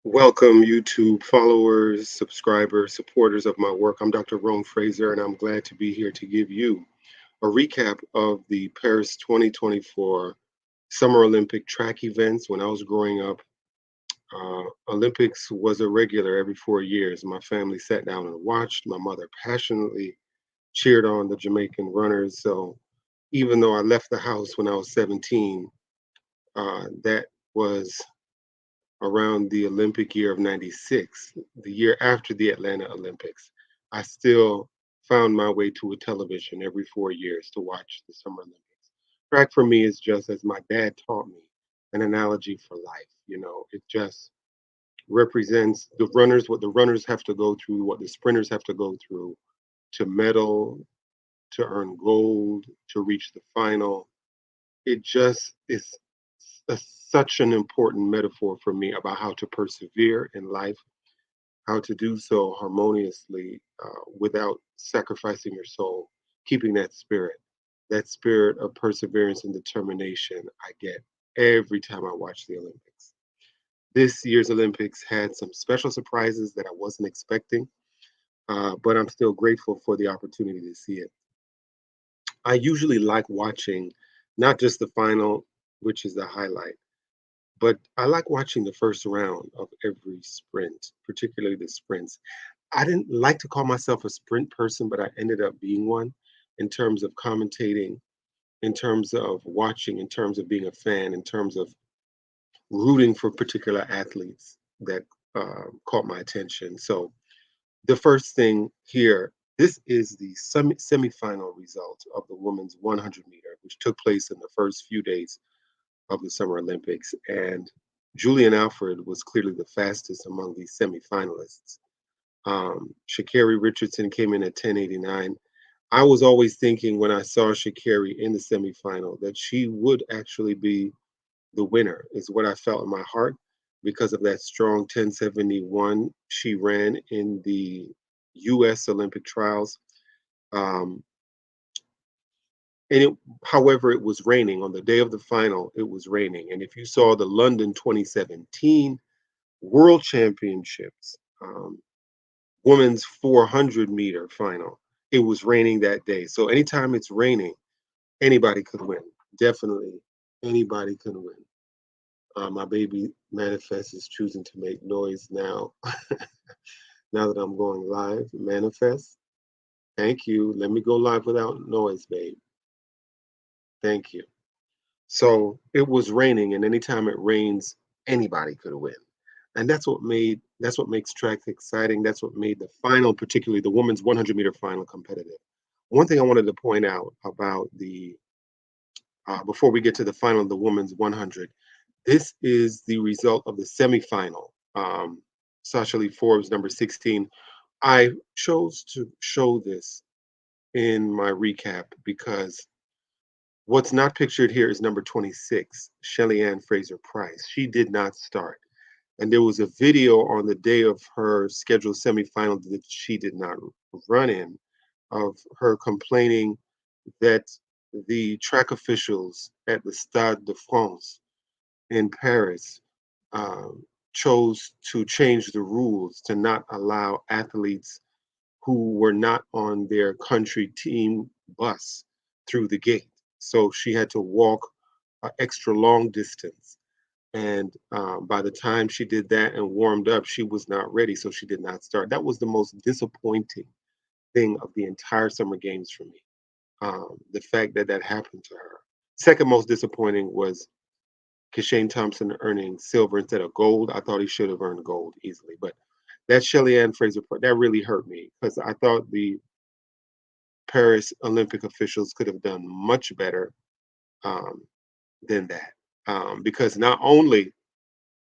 Welcome, YouTube followers, subscribers, supporters of my work. I'm Dr. Rome Fraser, and I'm glad to be here to give you a recap of the Paris 2024 Summer Olympic track events. When I was growing up, Olympics was a regular every 4 years. My family sat down and watched. My mother passionately cheered on the Jamaican runners. So even though I left the house when I was 17, that was around the Olympic year of 96, the year after the Atlanta Olympics, I still found my way to a television every 4 years to watch the Summer Olympics. Track for me is just as my dad taught me an analogy for life. It just represents the runners, what the runners have to go through, what the sprinters have to go through to medal, to earn gold, to reach the final. It just is such an important metaphor for me about how to persevere in life, how to do so harmoniously without sacrificing your soul, keeping that spirit of perseverance and determination I get every time I watch the Olympics. This year's Olympics had some special surprises that I wasn't expecting, but I'm still grateful for the opportunity to see it. I usually like watching not just the final, which is the highlight, but I like watching the first round of every sprint, particularly the sprints. I didn't like to call myself a sprint person, but I ended up being one in terms of commentating, in terms of watching, in terms of being a fan, in terms of rooting for particular athletes that caught my attention. So the first thing here, this is the semifinal result of the women's 100 meter, which took place in the first few days of the Summer Olympics. And Julian Alfred was clearly the fastest among these semifinalists. Sha'Carri Richardson came in at 10:89. I was always thinking when I saw Sha'Carri in the semifinal that she would actually be the winner, is what I felt in my heart because of that strong 10:71 she ran in the US Olympic trials. Um, and however, it was raining on the day of the final. It was raining, and if you saw the London 2017 World Championships, women's 400-meter final, it was raining that day. So anytime it's raining, anybody could win. Definitely, anybody can win. My baby Manifest is choosing to make noise now. Now that I'm going live, Manifest, thank you. Let me go live without noise, babe. Thank you. So it was raining, and anytime it rains, anybody could win. And that's what makes track exciting. That's what made the final, particularly the women's 100-meter final, competitive. One thing I wanted to point out about the before we get to the final of the women's 100, this is the result of the semifinal. Sasha Lee Forbes, number 16. I chose to show this in my recap because what's not pictured here is number 26, Shelly Ann Fraser Price. She did not start. And there was a video on the day of her scheduled semifinal that she did not run in of her complaining that the track officials at the Stade de France in Paris um, chose to change the rules to not allow athletes who were not on their country team bus through the gate. So she had to walk an extra long distance. And by the time she did that and warmed up, she was not ready. So she did not start. That was the most disappointing thing of the entire Summer Games for me. The fact that that happened to her. Second most disappointing was Kashane Thompson earning silver instead of gold. I thought he should have earned gold easily. But that Shelly Ann Fraser, that really hurt me because I thought the Paris Olympic officials could have done much better um, than that. Because not only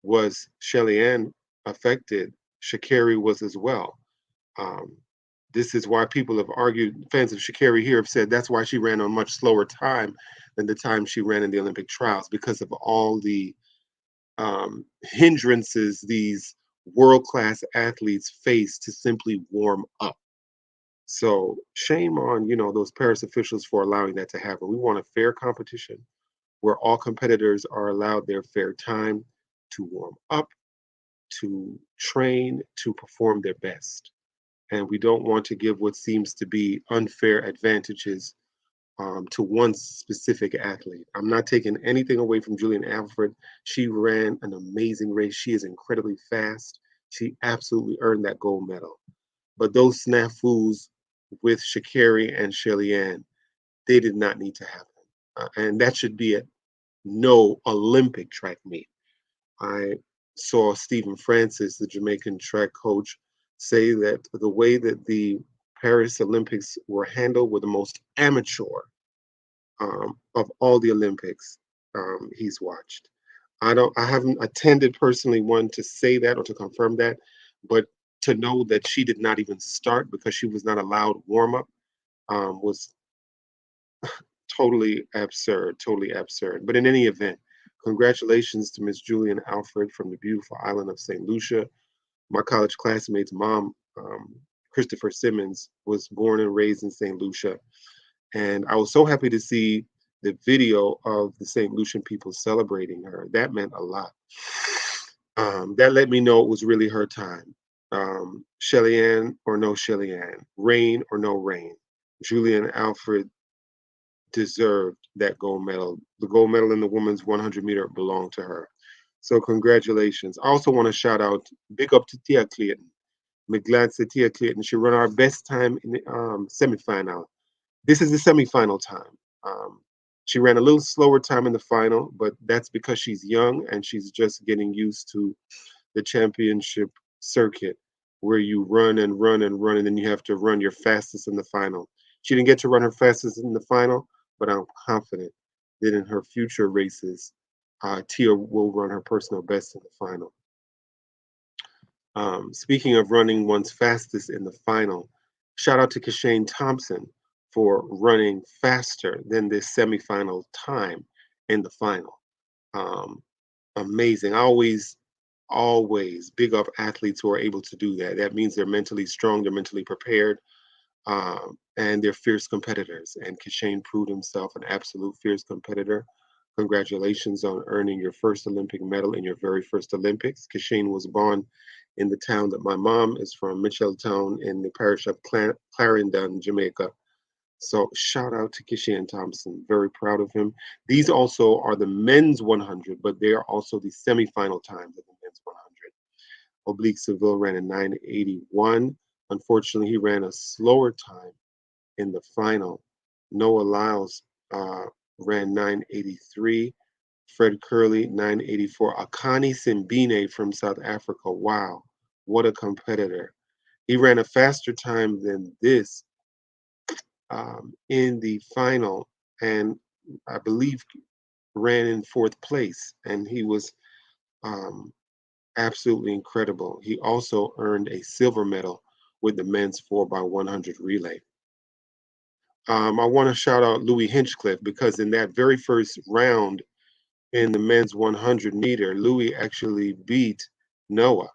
was Shelly Ann affected, Sha'Carri was as well. Um, this is why people have argued, fans of Sha'Carri here have said that's why she ran on much slower time than the time she ran in the Olympic trials because of all the hindrances these world class athletes face to simply warm up. So shame on those Paris officials for allowing that to happen. We want a fair competition where all competitors are allowed their fair time to warm up, to train to perform their best. And we don't want to give what seems to be unfair advantages to one specific athlete. I'm not taking anything away from Julian Alfred. She ran an amazing race. She is incredibly fast. She absolutely earned that gold medal. But those snafus with Sha'Carri and Shelly Ann, they did not need to happen. And that should be at no Olympic track meet. I saw Stephen Francis, the Jamaican track coach, say that the way that the Paris Olympics were handled were the most amateur of all the Olympics he's watched. I haven't attended personally one to say that or to confirm that, but to know that she did not even start because she was not allowed warm up was totally absurd, totally absurd. But in any event, congratulations to Miss Julian Alfred from the beautiful island of St. Lucia. My college classmate's mom, Christopher Simmons, was born and raised in St. Lucia. And I was so happy to see the video of the St. Lucian people celebrating her. That meant a lot. That let me know it was really her time. Shelly Ann or no Shelly Ann, rain or no rain, Julian Alfred deserved that gold medal. The gold medal in the women's 100-meter belonged to her. So congratulations. I also want to shout out, big up to Tia Clayton. I'm glad to Tia Clayton. She ran our best time in the semifinal. This is the semifinal time. She ran a little slower time in the final, but that's because she's young and she's just getting used to the championship circuit where you run and run and run, and then you have to run your fastest in the final. She didn't get to run her fastest in the final, but I'm confident that in her future races, Tia will run her personal best in the final. Speaking of running one's fastest in the final, shout out to Kashane Thompson for running faster than this semifinal time in the final. Um, Amazing. Always big up athletes who are able to do that. That means they're mentally strong, they're mentally prepared, and they're fierce competitors. And Kashane proved himself an absolute fierce competitor. Congratulations on earning your first Olympic medal in your very first Olympics. Kashane was born in the town that my mom is from, Mitchelltown, in the parish of Clarendon, Jamaica. So shout out to Kashane Thompson. Very proud of him. These also are the men's 100, but they are also the semifinal times of the men's 100. Oblique Seville ran a 9:81. Unfortunately, he ran a slower time in the final. Noah Lyles ran 9:83. Fred Curley 9:84. Akani Simbine from South Africa. Wow, what a competitor! He ran a faster time than this in the final, and I believe ran in fourth place. And he was um, absolutely incredible. He also earned a silver medal with the men's 4x100 relay. I want to shout out Louis Hinchcliffe because in that very first round in the men's 100-meter, Louis actually beat Noah.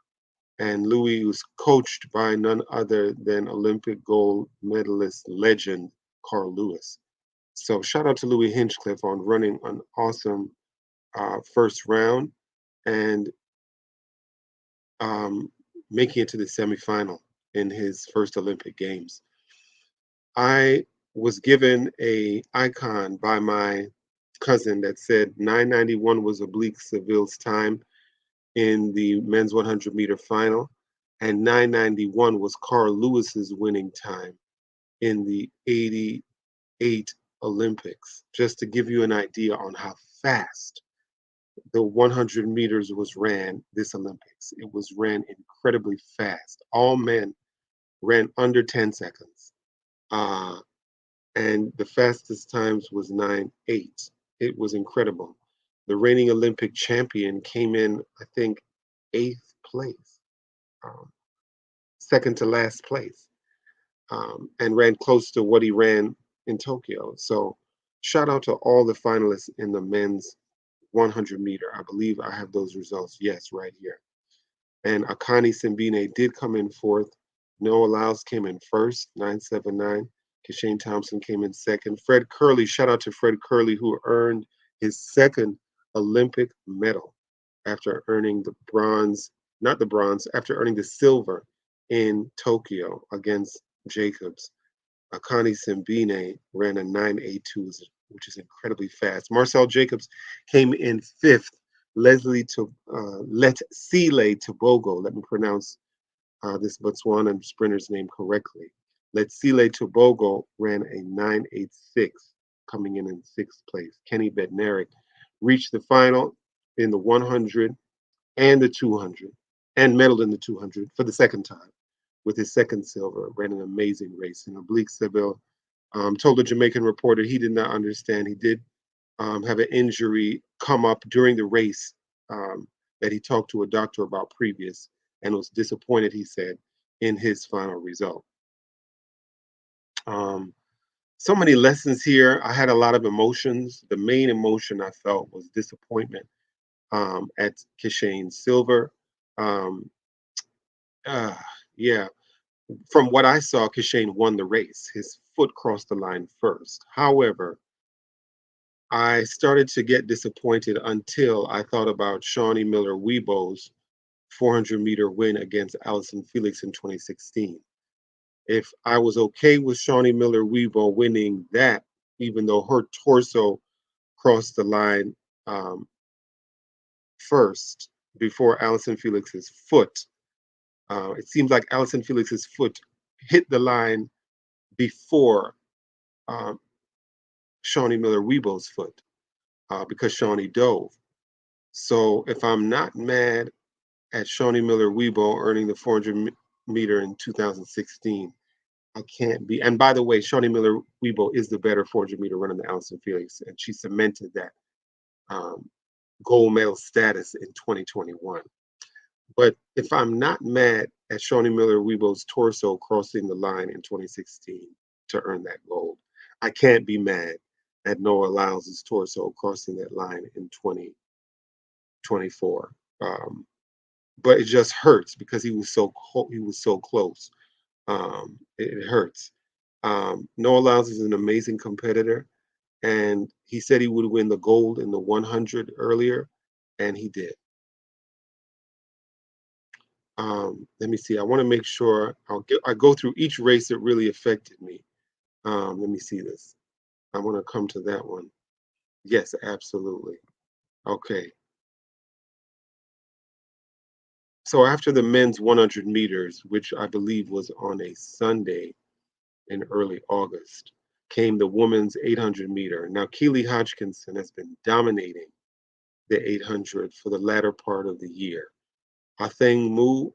And Louis was coached by none other than Olympic gold medalist legend Carl Lewis. So shout out to Louis Hinchcliffe on running an awesome first round and um, making it to the semifinal in his first Olympic Games. I was given a icon by my cousin that said 991 was Oblique Seville's time in the men's 100-meter final, and 991 was Carl Lewis's winning time in the 88 Olympics. Just to give you an idea on how fast the 100 meters was ran this Olympics. It was ran incredibly fast. All men ran under 10 seconds. Uh, and the fastest times was 9:08. It was incredible. The reigning Olympic champion came in, I think, eighth place, um, second to last place, and ran close to what he ran in Tokyo. So, shout out to all the finalists in the men's 100-meter. I believe I have those results. Yes, right here. And Akani Simbine did come in fourth. Noah Lyles came in first, 979. Kashane Thompson came in second. Fred Curley, shout out to Fred Curley, who earned his second Olympic medal after earning the bronze not the bronze, after earning the silver in Tokyo against Jacobs. Akani Simbine ran a 9.82, which is incredibly fast. Marcel Jacobs came in fifth. Letsile Tobogo, let me pronounce this Botswanan sprinter's name correctly. Letsile Tobogo ran a 9.86, coming in sixth place. Kenny Bednarik reached the final in the 100 and the 200 and medaled in the 200 for the second time with his second silver. Ran an amazing race. And Oblique Seville told a Jamaican reporter he did not understand. He did have an injury come up during the race that he talked to a doctor about previous and was disappointed, he said, in his final result. Um, so many lessons here. I had a lot of emotions. The main emotion I felt was disappointment at Kishane Silver. Um, uh, yeah, from what I saw, Kishane won the race. His foot crossed the line first. However, I started to get disappointed until I thought about Shawnee Miller-Weibo's 400-meter win against Allison Felix in 2016. If I was okay with Shawnee Miller-Weibo winning that, even though her torso crossed the line first before Allison Felix's foot, it seems like Allison Felix's foot hit the line before um, Shawnee Miller-Weibo's foot because Shawnee dove. So if I'm not mad at Shawnee Miller-Weibo earning the 400 meter in 2016, I can't be. And by the way, Shawnee Miller-Weibo is the better 400-meter runner than Allison Felix, and she cemented that um, gold medal status in 2021. But if I'm not mad at Shawnee Miller-Weibo's torso crossing the line in 2016 to earn that gold, I can't be mad at Noah Lyles' torso crossing that line in 2024. But it just hurts because he was so close. It hurts. Noah Lyles is an amazing competitor, and he said he would win the gold in the 100 earlier, and he did. Let me see. I want to make sure I go through each race that really affected me. Let me see this. I want to come to that one. Yes, absolutely. Okay. So after the men's 100 meters, which I believe was on a Sunday in early August, came the women's 800 meter. Now, Keely Hodgkinson has been dominating the 800 for the latter part of the year. Atheng Mu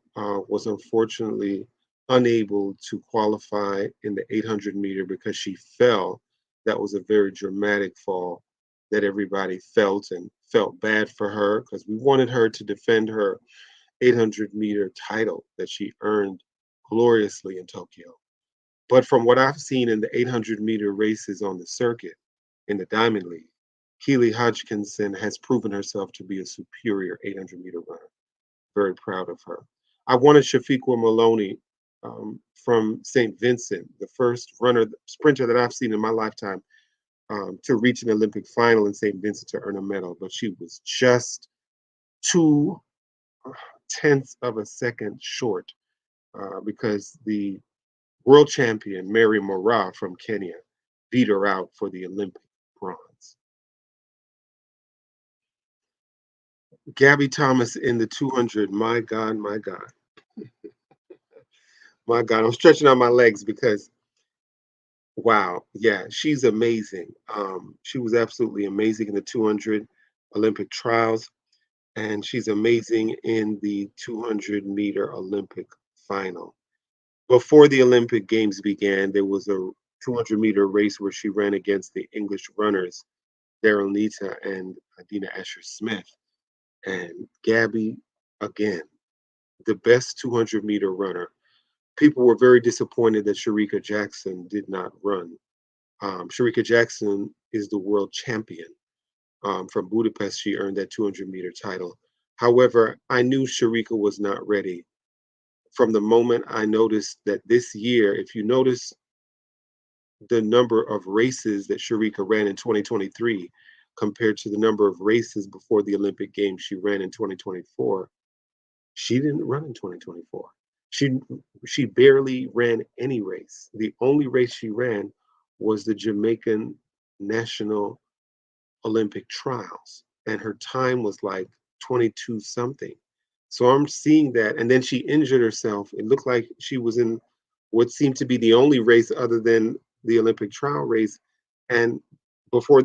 was unfortunately unable to qualify in the 800 meter because she fell. That was a very dramatic fall that everybody felt and felt bad for her because we wanted her to defend her 800-meter title that she earned gloriously in Tokyo. But from what I've seen in the 800-meter races on the circuit in the Diamond League, Keely Hodgkinson has proven herself to be a superior 800-meter runner. Very proud of her. I wanted Shafiqua Maloney from St. Vincent, the first sprinter that I've seen in my lifetime, to reach an Olympic final in St. Vincent to earn a medal, but she was just 2/10 of a second short because the world champion Mary Moraa from Kenya beat her out for the Olympic bronze. Gabby Thomas in the 200. My God, my God, my God. I'm stretching out my legs because, wow, yeah, she's amazing. She was absolutely amazing in the 200 Olympic trials, and she's amazing in the 200-meter Olympic final. Before the Olympic Games began, there was a 200-meter race where she ran against the English runners, Daryl Nita and Adina Asher-Smith. And Gabby, again, the best 200-meter runner. People were very disappointed that Shericka Jackson did not run. Shericka Jackson is the world champion. From Budapest, she earned that 200-meter title. However, I knew Shericka was not ready from the moment I noticed that this year, if you notice the number of races that Shericka ran in 2023 compared to the number of races before the Olympic Games she ran in 2024, She didn't run in 2024. She she barely ran any race. The only race she ran was the Jamaican National Olympic trials, and her time was like 22 something. So I'm seeing that, and then she injured herself. It looked like she was in what seemed to be the only race other than the Olympic trial race, and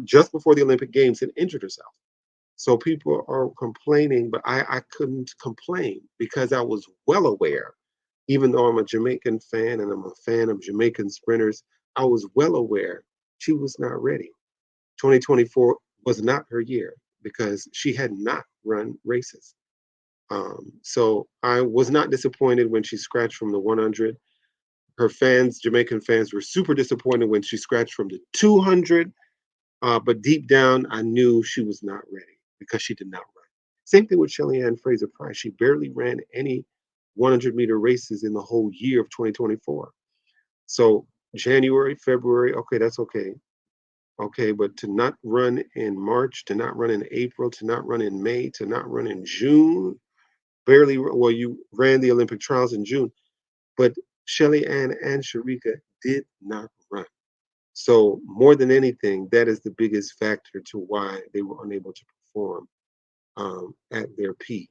just before the Olympic Games, and injured herself. So people are complaining, but I couldn't complain because I was well aware, even though I'm a Jamaican fan and I'm a fan of Jamaican sprinters, I was well aware she was not ready. 2024 was not her year because she had not run races. So I was not disappointed when she scratched from the 100. Her fans, Jamaican fans, were super disappointed when she scratched from the 200. But deep down, I knew she was not ready because she did not run. Same thing with Shelly Ann Fraser Price. She barely ran any 100-meter races in the whole year of 2024. So January, February, okay, that's okay. Okay, but to not run in March, to not run in April, to not run in May, to not run in June, well, you ran the Olympic trials in June, but Shelly Ann and Sharika did not run. So more than anything, that is the biggest factor to why they were unable to perform at their peak.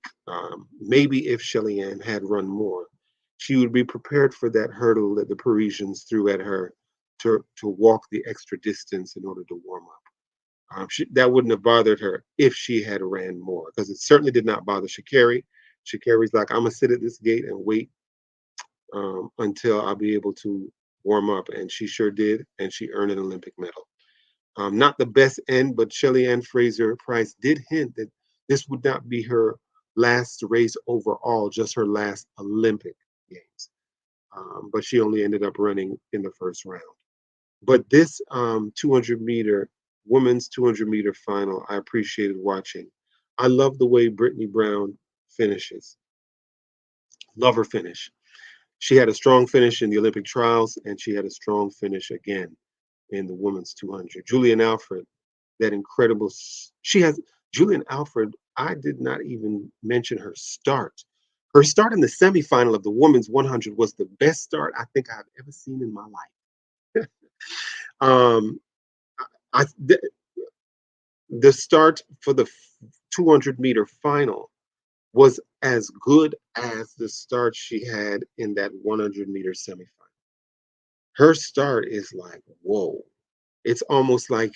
Maybe if Shelly Ann had run more, she would be prepared for that hurdle that the Parisians threw at her to walk the extra distance in order to warm up. That wouldn't have bothered her if she had ran more, because it certainly did not bother Sha'Carri. Sha'Carri's like, I'm gonna sit at this gate and wait until I'll be able to warm up, and she sure did, and she earned an Olympic medal. Not the best end, but Shelly Ann Fraser Price did hint that this would not be her last race overall, just her last Olympic Games. But she only ended up running in the first round. But this 200-meter women's 200-meter final, I appreciated watching. I love the way Brittany Brown finishes. Love her finish. She had a strong finish in the Olympic trials, and she had a strong finish again in the women's 200. Julian Alfred, that incredible. She has Julian Alfred. I did not even mention her start. Her start in the semifinal of the women's 100 was the best start I think I've ever seen in my life. um, I the start for the 200-meter final was as good as the start she had in that 100-meter semifinal. Her start is like, whoa. It's almost like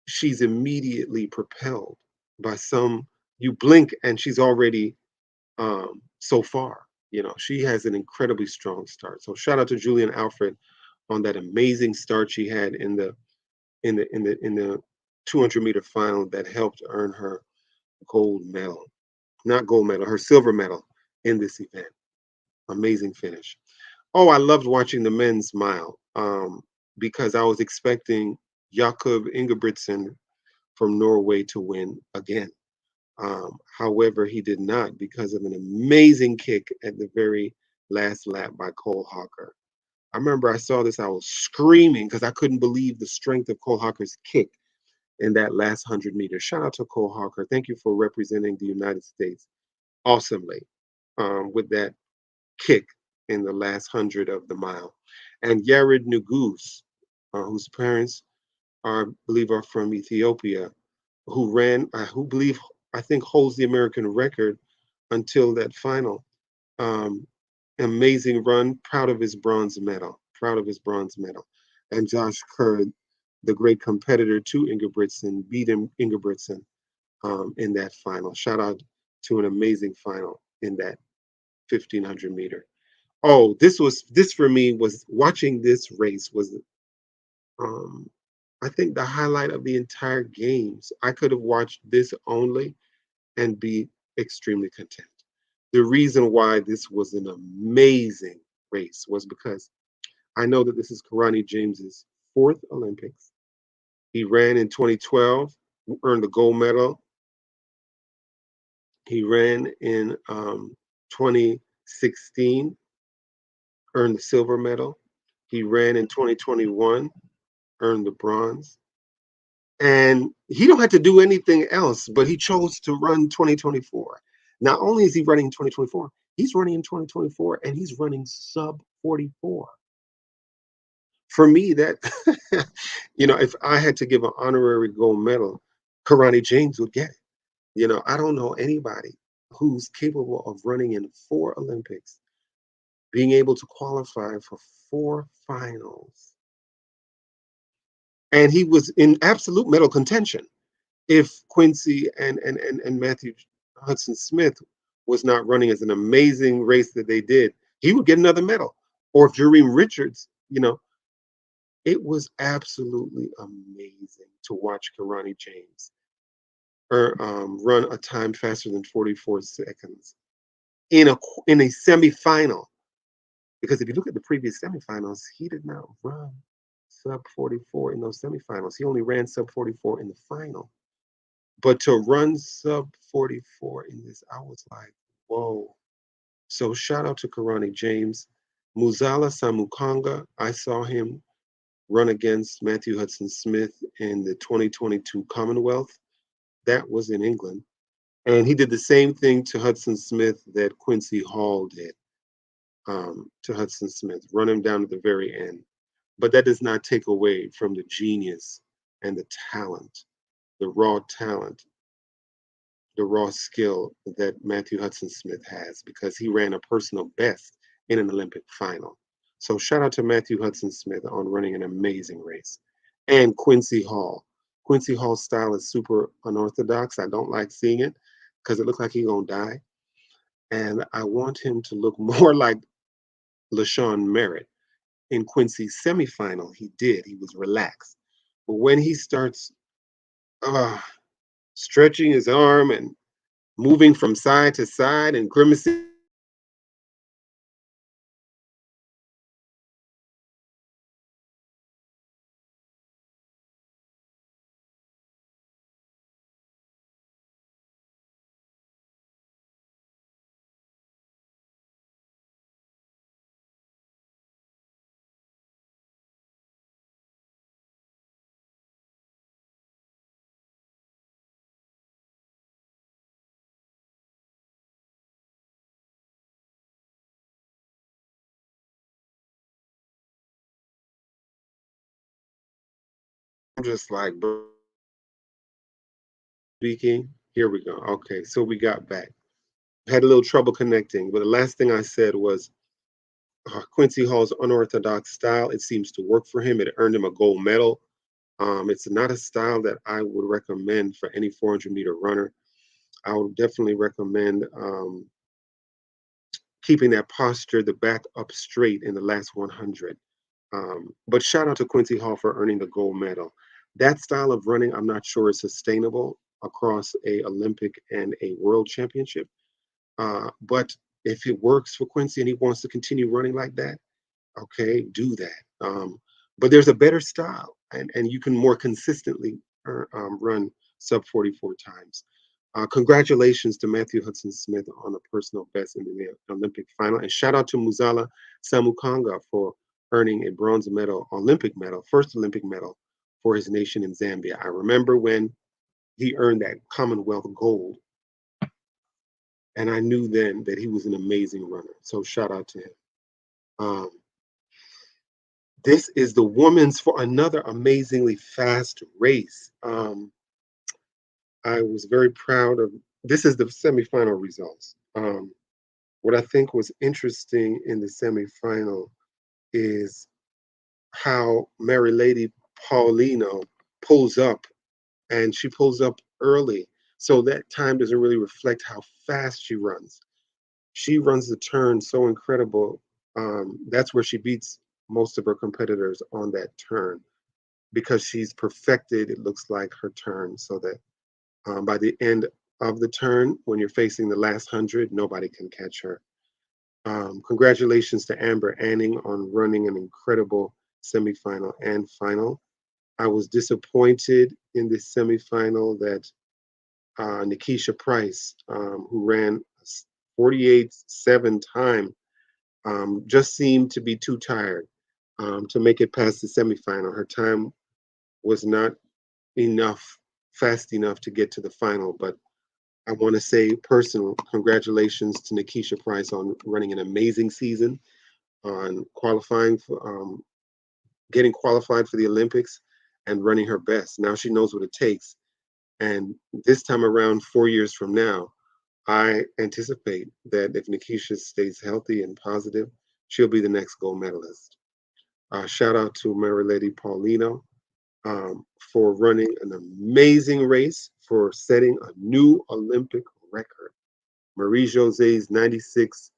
she's immediately propelled by some, you blink and she's already so far. She has an incredibly strong start. So shout out to Julian Alfred on that amazing start she had in the 200-meter final that helped earn her gold medal. Not gold medal, her silver medal in this event. Amazing finish. Oh, I loved watching the men's mile because I was expecting Jakob Ingebrigtsen from Norway to win again. However, he did not because of an amazing kick at the very last lap by Cole Hawker. I remember I saw this, I was screaming because I couldn't believe the strength of Cole Hawker's kick in that last 100 meters. Shout out to Cole Hawker. Thank you for representing the United States awesomely with that kick in the last 100 of the mile. And Yared Nugus, whose parents believe are from Ethiopia, who ran, I think holds the American record until that final. Um, Amazing run. Proud of his bronze medal. Proud of his bronze medal. And Josh Kerr, the great competitor to Ingebrigtsen, beat Ingebrigtsen in that final. Shout out to an amazing final in that 1500 meter. Oh, this for me was watching this race was um I think the highlight of the entire games. I could have watched this only and be extremely content. The reason why this was an amazing race was because I know that this is Karani James's fourth Olympics. He ran in 2012, earned the gold medal. He ran in 2016, earned the silver medal. He ran in 2021, earned the bronze. And he don't have to do anything else, but he chose to run 2024. Not only is he running in 2024, he's running in 2024 and he's running sub 44. For me, that, if I had to give an honorary gold medal, Karani James would get it. I don't know anybody who's capable of running in 4 Olympics, being able to qualify for 4 finals. And he was in absolute medal contention. If Quincy and Matthew Hudson Smith was not running as an amazing race that they did, he would get another medal. Or if Jereme Richards, it was absolutely amazing to watch Karani James run a time faster than 44 seconds in a semifinal. Because if you look at the previous semifinals, he did not run sub 44 in those semifinals. He only ran sub 44 in the final. But to run sub 44 in this, I was like, whoa. So shout out to Karani James. Muzala Samukanga, I saw him run against Matthew Hudson Smith in the 2022 Commonwealth. That was in England. And he did the same thing to Hudson Smith that Quincy Hall did to Hudson Smith, run him down to the very end. But that does not take away from the genius and the talent, the raw talent, the raw skill that Matthew Hudson Smith has, because he ran a personal best in an Olympic final. So shout out to Matthew Hudson Smith on running an amazing race. And Quincy Hall. Quincy Hall's style is super unorthodox. I don't like seeing it because it looks like he's gonna die. And I want him to look more like LaShawn Merritt. In Quincy's semifinal, he did. He was relaxed. But when he starts uh, stretching his arm and moving from side to side and grimacing, I'm just like, speaking. Here we go. Okay, so we got back. Had a little trouble connecting, but the last thing I said was Quincy Hall's unorthodox style. It seems to work for him. It earned him a gold medal. It's not a style that I would recommend for any 400-meter runner. I would definitely recommend keeping that posture, the back up straight in the last 100. But shout out to Quincy Hall for earning the gold medal. That style of running, I'm not sure is sustainable across a Olympic and a World Championship. But if it works for Quincy and he wants to continue running like that, okay, do that. But there's a better style, and you can more consistently run sub 44 times. Congratulations to Matthew Hudson Smith on a personal best in the Olympic final. And shout out to Muzala Samukanga for earning a bronze medal, Olympic medal, first Olympic medal for his nation in Zambia. I remember when he earned that Commonwealth gold, and I knew then that he was an amazing runner. So shout out to him. Um, this is the women's for another amazingly fast race. I was very proud of. This is the semifinal results. What I think was interesting in the semifinal is how Mary Lady Paulino pulls up, and she pulls up early. So that time doesn't really reflect how fast she runs. She runs the turn so incredible. That's where she beats most of her competitors on that turn because she's perfected, it looks like, her turn so that by the end of the turn, when you're facing the last 100, nobody can catch her. Congratulations to Amber Anning on running an incredible semifinal and final. I was disappointed in this semifinal that Nikisha Price, who ran 48.7 time, just seemed to be too tired to make it past the semifinal. Her time was not enough, fast enough to get to the final, but I want to say personal congratulations to Nikisha Price on running an amazing season, on qualifying for, getting qualified for the Olympics and running her best. Now she knows what it takes. And this time around, 4 years from now, I anticipate that if Nikisha stays healthy and positive, she'll be the next gold medalist. Shout out to Mary Lady Paulino for running an amazing race, for setting a new Olympic record. Marie Jose's 96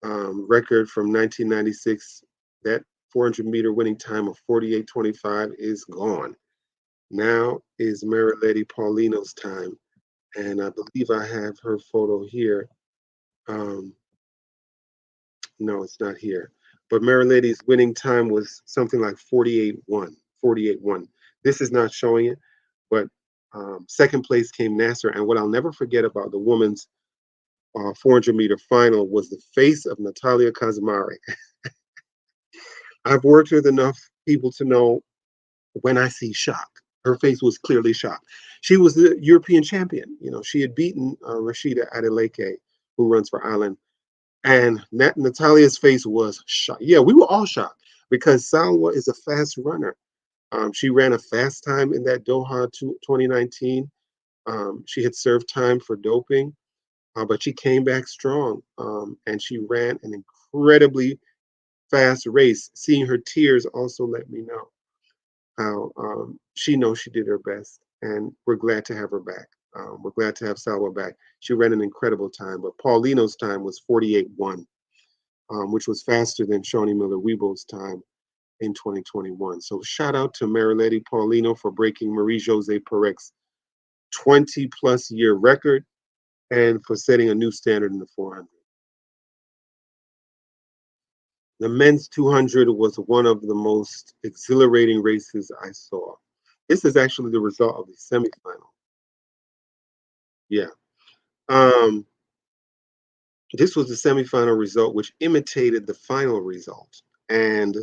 record from 1996, that 400-meter winning time of 48:25 is gone. Now is Mary Lady Paulino's time, and I believe I have her photo here. Um, no, it's not here. But Mary Lady's winning time was something like 48:1. 48:1. This is not showing it, but second place came Nasser. And what I'll never forget about the women's 400-meter final was the face of Natalia Kazmarek. I've worked with enough people to know when I see shock. Her face was clearly shocked. She was the European champion. You know, she had beaten Rashida Adeleke, who runs for Ireland. And Natalia's face was shocked. Yeah, we were all shocked because Salwa is a fast runner. She ran a fast time in that Doha 2019. She had served time for doping, but she came back strong, and she ran an incredibly fast race. Seeing her tears also let me know how she knows she did her best, and we're glad to have her back. We're glad to have Salwa back. She ran an incredible time, but Paulino's time was 48:1, which was faster than Shawnee Miller-Weibo's time in 2021. So shout out to Marilady Paulino for breaking Marie-José Perec's 20-plus year record and for setting a new standard in the 400. The men's 200 was one of the most exhilarating races I saw. This is actually the result of the semifinal. Yeah. Um, this was the semifinal result, which imitated the final result. And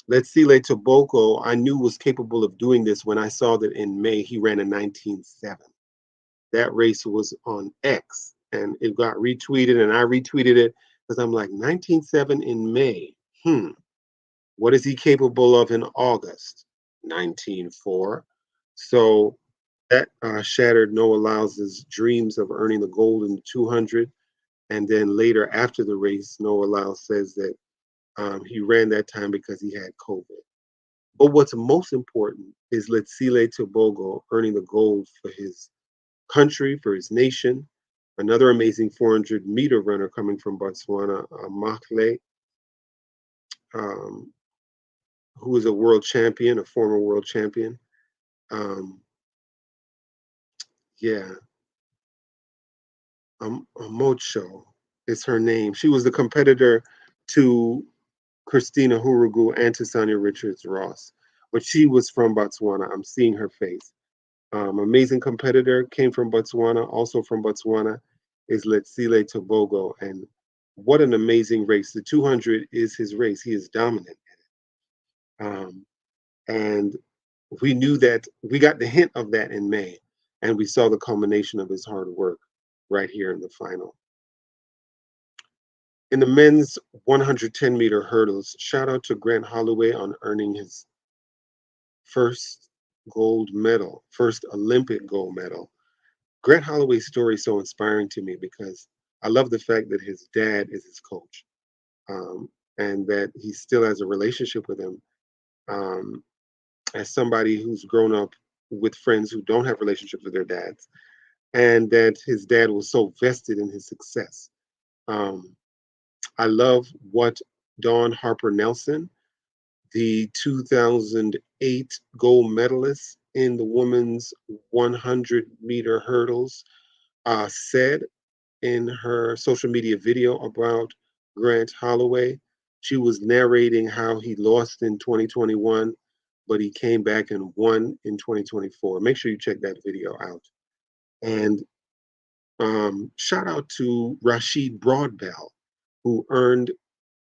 let's see, Toboko, I knew was capable of doing this when I saw that in May he ran a 19.7. That race was on X and it got retweeted, and I retweeted it because I'm like, 19.7 in May. What is he capable of in August? 19.4. So that shattered Noah Lyles' dreams of earning the gold in the 200. And then later, after the race, Noah Lyles says that he ran that time because he had COVID. But what's most important is Letsile Tobogo earning the gold for his country, for his nation. Another amazing 400-meter runner coming from Botswana, Makle, um, who is a world champion, a former world champion. Um, yeah, Mocho is her name. She was the competitor to Christina Hurugu and to Sonia Richards Ross, but she was from Botswana. I'm seeing her face. Amazing competitor, came from Botswana. Also from Botswana is Letsile Tobogo. And what an amazing race. The 200 is his race. He is dominant. Um, and we knew that, we got the hint of that in May. And we saw the culmination of his hard work right here in the final. In the men's 110-meter hurdles, shout out to Grant Holloway on earning his first gold medal, first Olympic gold medal. Grant Holloway's story is so inspiring to me because I love the fact that his dad is his coach, and that he still has a relationship with him, um, as somebody who's grown up with friends who don't have relationships with their dads, and that his dad was so vested in his success. Um, I love what Dawn Harper Nelson, the 2008 gold medalist in the women's 100-meter hurdles, said in her social media video about Grant Holloway. She was narrating how he lost in 2021, but he came back and won in 2024. Make sure you check that video out. And shout out to Rashid Broadbell, who earned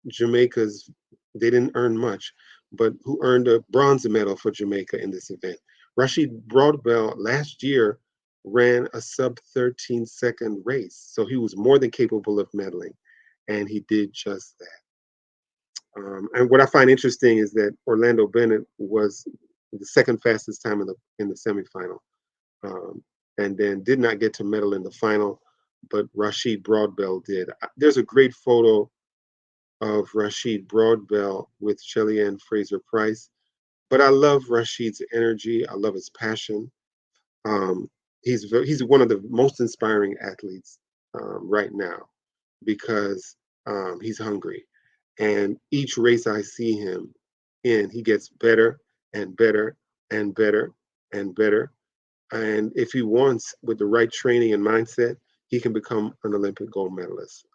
Jamaica's, they didn't earn much, but who earned a bronze medal for Jamaica in this event. Rashid Broadbell last year ran a sub 13-second race. So he was more than capable of medaling, and he did just that. And what I find interesting is that Orlando Bennett was the second fastest time in the semifinal, um, and then did not get to medal in the final, but Rashid Broadbell did. There's a great photo of Rashid Broadbell with Shelly-Ann Fraser-Pryce, but I love Rashid's energy. I love his passion. Um, he's one of the most inspiring athletes right now because he's hungry, and each race I see him in, he gets better and better and better and better. And if he wants, with the right training and mindset, he can become an Olympic gold medalist.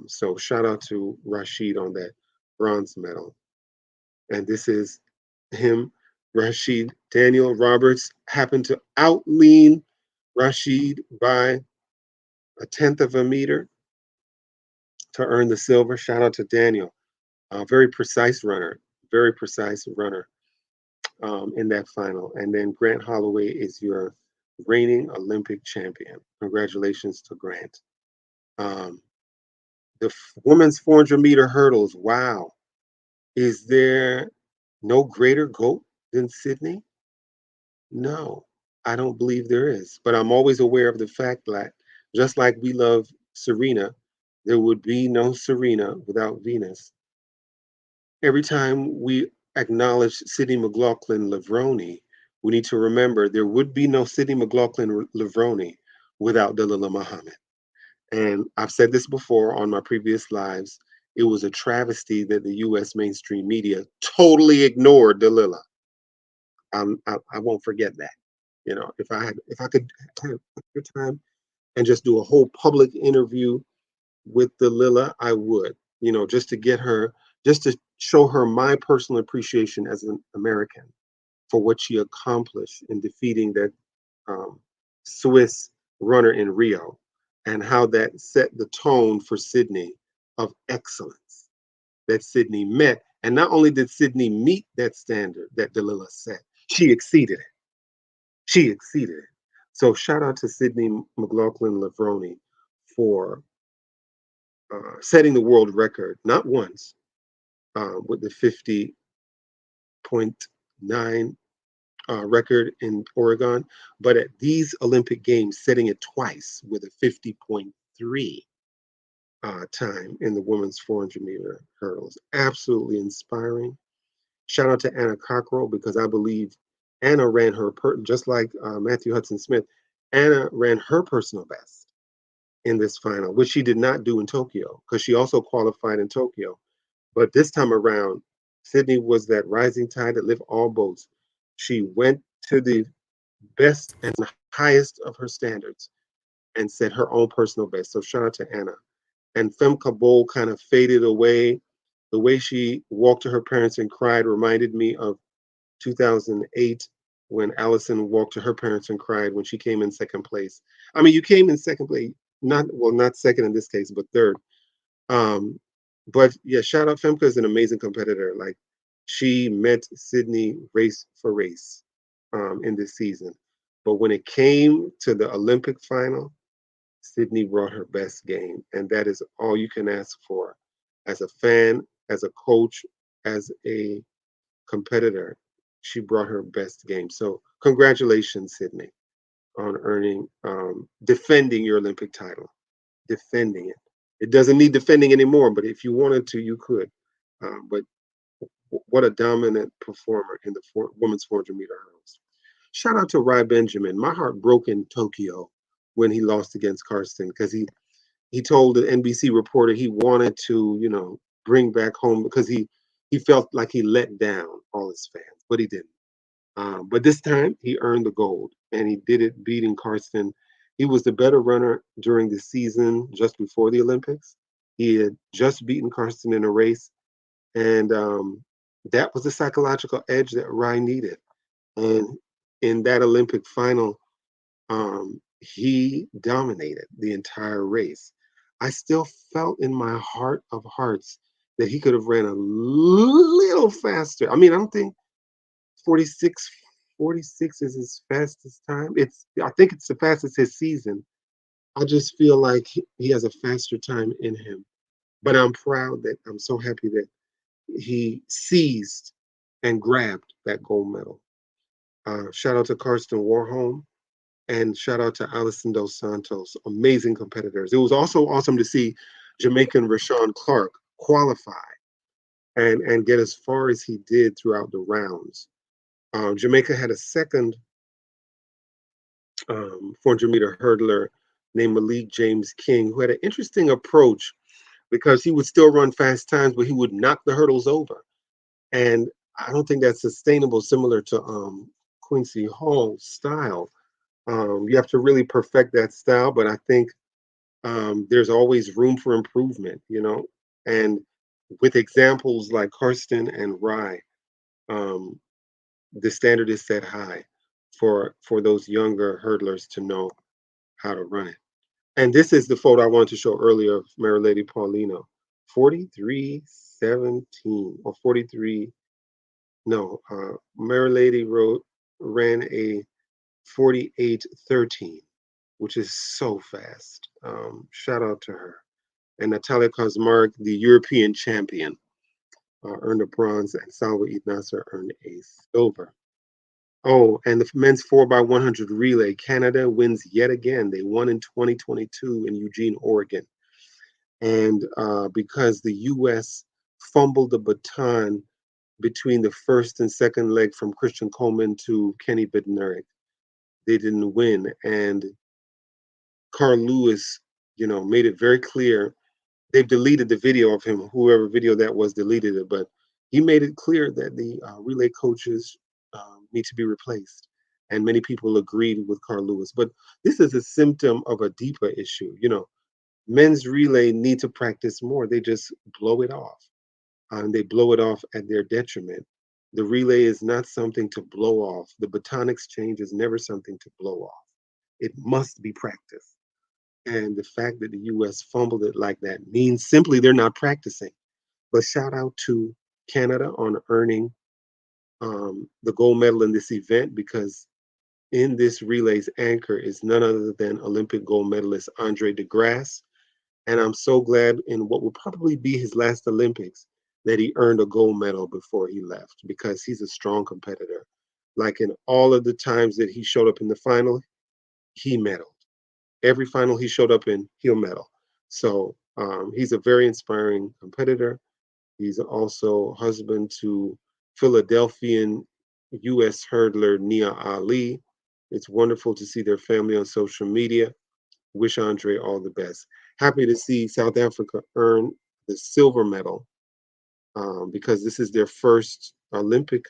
So shout out to Rashid on that bronze medal. And this is him, Rashid. Daniel Roberts happened to outlean Rashid by a tenth of a meter to earn the silver. Shout out to Daniel. Very precise runner in that final. And then Grant Holloway is your reigning Olympic champion. Congratulations to Grant. Um, the women's 400-meter hurdles. Wow. Is there no greater GOAT than Sydney? No, I don't believe there is. But I'm always aware of the fact that just like we love Serena, there would be no Serena without Venus. Every time we acknowledge Sydney McLaughlin Levrone, we need to remember there would be no Sydney McLaughlin Levrone without Dalilah Muhammad. And I've said this before on my previous lives. It was a travesty that the U.S. mainstream media totally ignored Dalilah. I won't forget that. You know, if I could have your time and just do a whole public interview with Dalilah, I would. You know, just to get her, just to show her my personal appreciation as an American for what she accomplished in defeating that um, Swiss runner in Rio, and how that set the tone for Sydney of excellence that Sydney met. And not only did Sydney meet that standard that Dalilah set, she exceeded it. She exceeded it. So shout out to Sydney McLaughlin Levrone for setting the world record, not once, with the 50.9 record in Oregon, but at these Olympic Games, setting it twice with a 50.3 time in the women's 400-meter hurdles. Absolutely inspiring. Shout out to Anna Cockrell because I believe Anna ran just like Matthew Hudson Smith, Anna ran her personal best in this final, which she did not do in Tokyo because she also qualified in Tokyo. But this time around, Sydney was that rising tide that lifted all boats. She went to the best and highest of her standards and set her own personal best. So shout out to Anna. And Femke Bol kind of faded away. The way she walked to her parents and cried reminded me of 2008 when Allison walked to her parents and cried when she came in second place. I mean, you came in second place, not second in this case, but third. Um, but yeah, shout out Femke is an amazing competitor. Like she met Sydney race for race in this season. But when it came to the Olympic final, Sydney brought her best game, and that is all you can ask for as a fan, as a coach, as a competitor. She brought her best game. So congratulations, Sydney, on defending your Olympic title, defending it. It doesn't need defending anymore, but if you wanted to, you could. But what a dominant performer in the women's 400-meter hurdles. Shout out to Rai Benjamin. My heart broke in Tokyo when he lost against Karsten because he told the NBC reporter he wanted to, bring back home because he felt like he let down all his fans, but he didn't. But this time he earned the gold, and he did it beating Karsten. He was the better runner during the season just before the Olympics. He had just beaten Karsten in a race, and that was the psychological edge that Ryan needed. And in that Olympic final, he dominated the entire race. I still felt in my heart of hearts that he could have ran a little faster. I mean, I don't think 46 46 is his fastest time. I think it's the fastest his season. I just feel like he has a faster time in him. But I'm so happy that he seized and grabbed that gold medal. Shout out to Karsten Warholm and shout out to Alison Dos Santos, amazing competitors. It was also awesome to see Jamaican Rashawn Clark qualify and get as far as he did throughout the rounds. Jamaica had a second 400-meter hurdler named Malik James King, who had an interesting approach because he would still run fast times, but he would knock the hurdles over. And I don't think that's sustainable, similar to Quincy Hall's style. You have to really perfect that style, but I think there's always room for improvement, you know. And with examples like Karsten and Rye, um, the standard is set high for those younger hurdlers to know how to run it. And this is the photo I wanted to show earlier of Mary Lady Paulino, 43:17 or 43. No, Mary Lady ran a 48:13, which is so fast. Shout out to her. And Natalia Kosmarek, the European champion, earned a bronze, and Salwa Eid Nasser earned a silver. Oh, and the men's 4x100 relay, Canada wins yet again. They won in 2022 in Eugene, Oregon. And because the U.S. fumbled the baton between the first and second leg from Christian Coleman to Kenny Bednarik, they didn't win. And Carl Lewis, made it very clear. They've deleted the video of him. Whoever video that was deleted it, but he made it clear that the relay coaches need to be replaced. And many people agreed with Carl Lewis. But this is a symptom of a deeper issue. Men's relay need to practice more. They just blow it off. And they blow it off at their detriment. The relay is not something to blow off. The baton exchange is never something to blow off. It must be practiced. And the fact that the US fumbled it like that means simply they're not practicing. But shout out to Canada on earning the gold medal in this event, because in this relay's anchor is none other than Olympic gold medalist Andre DeGrasse. And I'm so glad in what will probably be his last Olympics that he earned a gold medal before he left, because he's a strong competitor. Like in all of the times that he showed up in the final, he medaled. Every final he showed up in, he'll medal. So he's a very inspiring competitor. He's also husband to Philadelphian U.S. hurdler Nia Ali. It's wonderful to see their family on social media. Wish Andre all the best. Happy to see South Africa earn the silver medal, because this is their first Olympic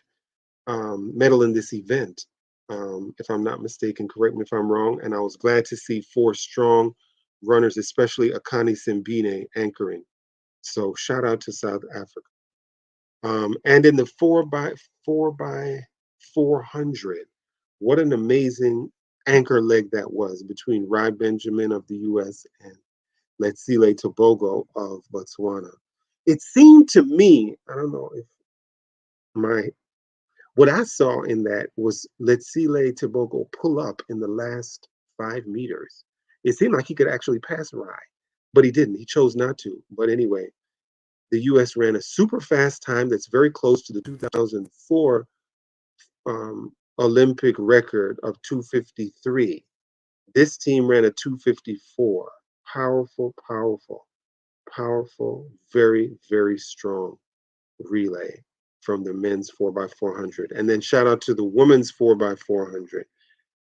medal in this event. If I'm not mistaken, correct me if I'm wrong. And I was glad to see four strong runners, especially Akani Simbine, anchoring. So shout out to South Africa. And in the 4x400, what an amazing anchor leg that was between Rai Benjamin of the US and Letsile Tobogo of Botswana. It seemed to me, I don't know if my what I saw in that was Letsile Tobogo pull up in the last 5 meters. It seemed like he could actually pass Rai, but he didn't. He chose not to. But anyway, the US ran a super fast time that's very close to the 2004 Olympic record of 2:53. This team ran a 2:54. Powerful, powerful, powerful, very, very strong relay from the men's 4x400. And then shout out to the women's 4x400,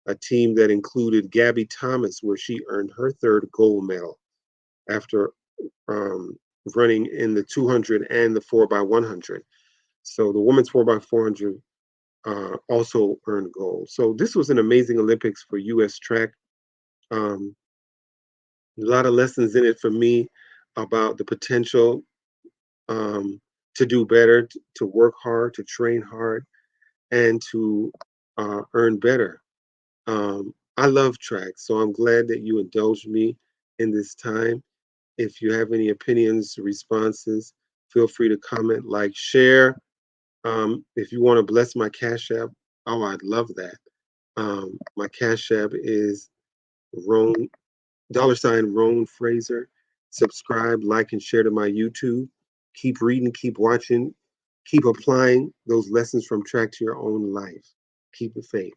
a team that included Gabby Thomas, where she earned her third gold medal after um, running in the 200 and the 4x100. So the women's 4x400 also earned gold. So this was an amazing Olympics for U.S. track. Um, a lot of lessons in it for me about the potential to do better, to work hard, to train hard, and to earn better. I love track, so I'm glad that you indulged me in this time. If you have any opinions, responses, feel free to comment, like, share. If you want to bless my Cash App, Oh, I'd love that. My Cash App is Roan $ Roan Fraser. Subscribe, like, and share to my YouTube. Keep reading, keep watching, keep applying those lessons from track to your own life. Keep the faith.